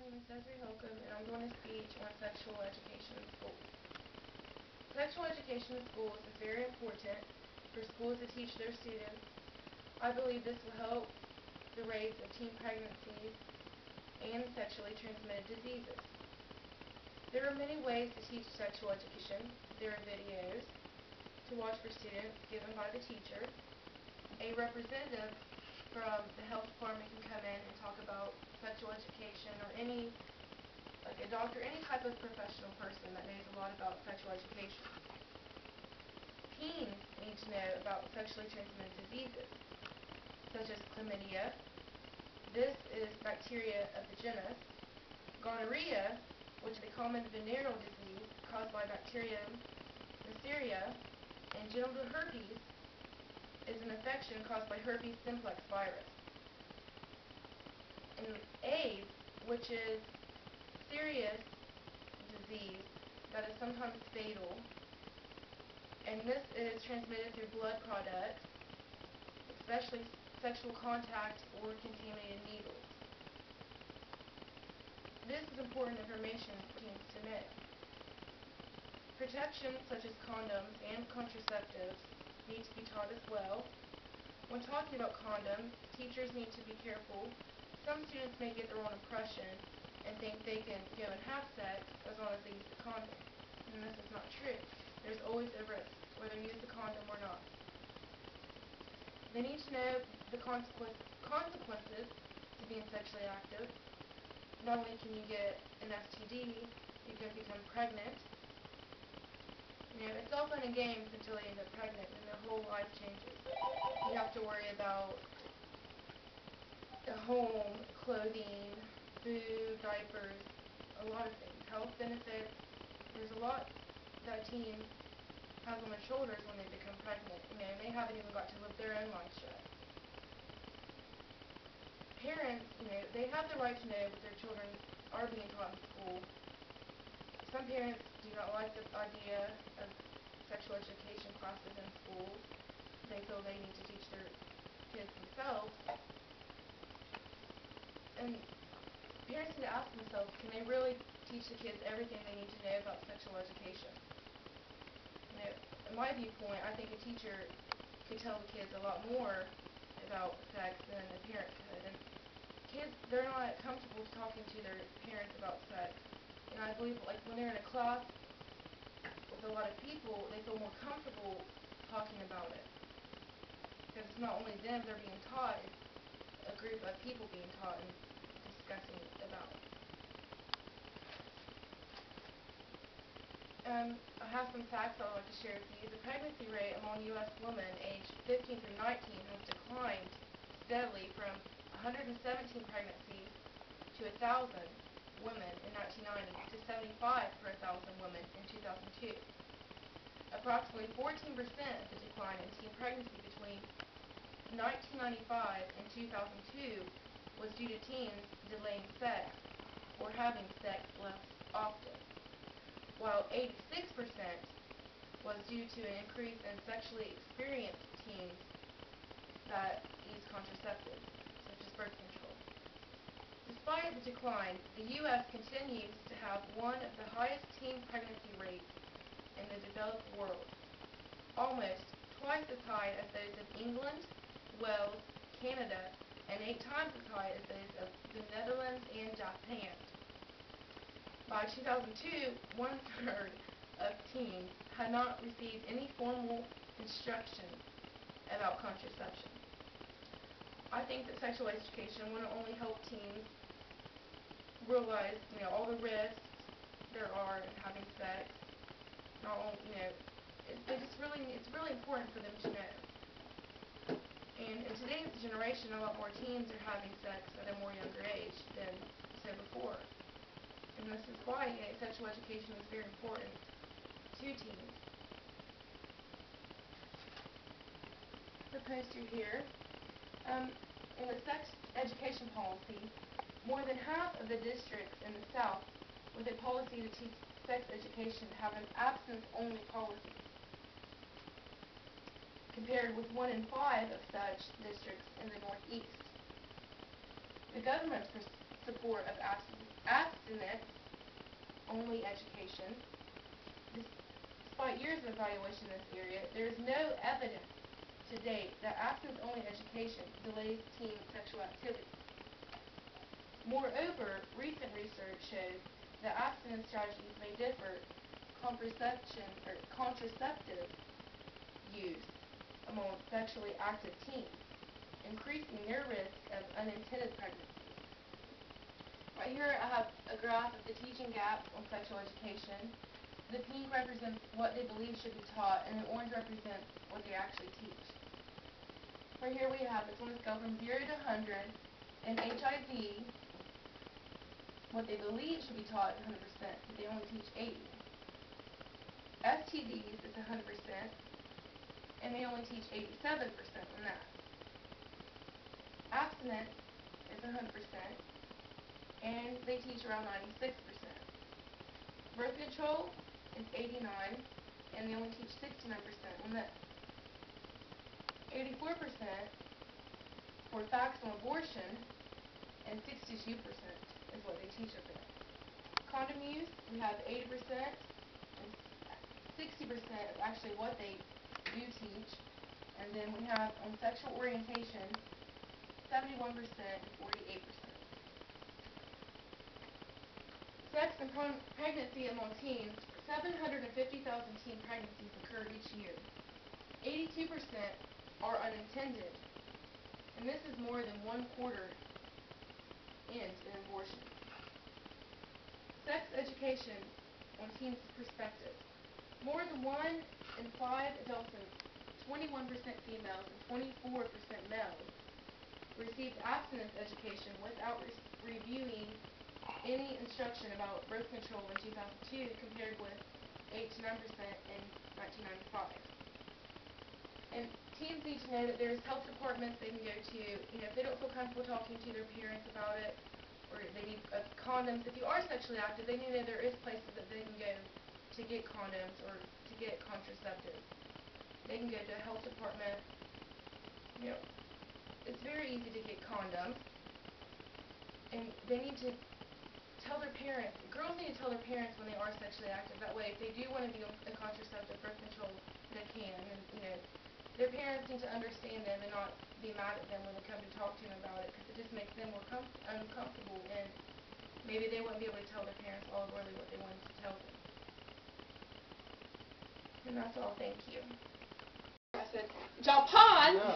name is Desiree Holcomb, and I'm going to speak on sexual education in schools. Sexual education in schools is very important for schools to teach their students. I believe this will help the rates of teen pregnancies and sexually transmitted diseases. There are many ways to teach sexual education. There are videos to watch for students given by the teacher. A representative from the health department can come in and talk about sexual education, or like a doctor, any type of professional person that knows a lot about sexual education. Teens need to know about sexually transmitted diseases, such as chlamydia. This is bacteria of the genus. Gonorrhea, which is a common venereal disease caused by bacterium Neisseria, and genital herpes is an infection caused by herpes simplex virus. And AIDS, which is serious disease that is sometimes fatal, and this is transmitted through blood products, especially sexual contact or contaminated needles. This is important information for teens to know. Protection such as condoms and contraceptives need to be taught as well. When talking about condoms, teachers need to be careful. Some students may get the wrong impression and think they can go and have sex as long as they use the condom. And this is not true. There's always a risk, whether you use the condom or not. They need to know the consequences to being sexually active. Not only can you get an STD, you can become pregnant. It's all fun and games until they end up pregnant and their whole life changes. You have to worry about the home, clothing, food, diapers, a lot of things, health benefits. There's a lot that a teen has on their shoulders when they become pregnant. And they haven't even got to live their own lives yet. Parents, they have the right to know that their children are being taught in school. Some parents do not like the idea of sexual education classes in schools. They feel they need to teach their kids themselves. And parents need to ask themselves, can they really teach the kids everything they need to know about sexual education? In my viewpoint, I think a teacher could tell the kids a lot more about sex than a parent could. And kids, they're not comfortable talking to their parents about sex. And I believe, like, when they're in a class with a lot of people, they feel more comfortable talking about it. Because it's not only them they're being taught, it's a group of people being taught and discussing about it. I have some facts I'd like to share with you. The pregnancy rate among U.S. women aged 15 through 19 has declined steadily from 117 pregnancies to 1,000 women in 1990 to 75 per 1,000 women in 2002. Approximately 14% of the decline in teen pregnancy between 1995 and 2002 was due to teens delaying sex or having sex less often, while 86% was due to an increase in sexually experienced teens that use contraceptives, such as birth control. Despite the decline, the U.S. continues to have one of the highest teen pregnancy rates in the developed world, almost twice as high as those of England, Wales, Canada, and 8 times as high as those of the Netherlands and Japan. By 2002, 1/3 of teens had not received any formal instruction about contraception. I think that sexual education will not only help teens realize, all the risks there are in having sex. Not only, it's really important for them to know. And in today's generation, a lot more teens are having sex at a more younger age than so before. And this is why sexual education is very important to teens. The poster here. In the sex education policy, more than half of the districts in the South with a policy to teach sex education have an absence-only policy, compared with 1 in 5 of such districts in the Northeast. The government's support of abstinence-only education. Despite years of evaluation in this area, there is no evidence to date that abstinence-only education delays teen sexual activity. Moreover, recent research shows that abstinence strategies may differ contraceptive use among sexually active teens, increasing their risk of unintended pregnancies. Right here I have a graph of the teaching gaps on sexual education. The pink represents what they believe should be taught, and the orange represents what they actually teach. Right here we have this on a scale from 0 to 100, and HIV, what they believe should be taught is 100%, but they only teach 80. STDs is 100%, and they only teach 87% on that. Abstinence is 100%, and they teach around 96%. Birth control is 89, and they only teach 69% on that. 84% for facts on abortion, and 62% is what they teach up there. Condom use, we have 80%, and 60% is actually what they do teach. And then we have on sexual orientation, 71% and 48%. Sex and pregnancy among teens, 750,000 teen pregnancies occur each year. 82% are unintended, and this is more than 1/4 ends in abortion. Sex education on teens' perspective. More than 1 in 5 adolescents, 21% females and 24% males, received abstinence education without reviewing any instruction about birth control in 2002, compared with 8 to 9% in 1995. And teens need to know that there's health departments they can go to, if they don't feel comfortable talking to their parents about it, or they need condoms. If you are sexually active, they need to know there is places that they can go to get condoms or to get contraceptives. They can go to a health department. It's very easy to get condoms, and they need to tell their parents. Girls need to tell their parents when they are sexually active. That way, if they do want to be on a contraceptive, birth control, they can. And their parents need to understand them and not be mad at them when they come to talk to them about it, because it just makes them more uncomfortable, and maybe they wouldn't be able to tell their parents all really what they wanted to tell them. And that's all. Thank you. I said, Japan. No,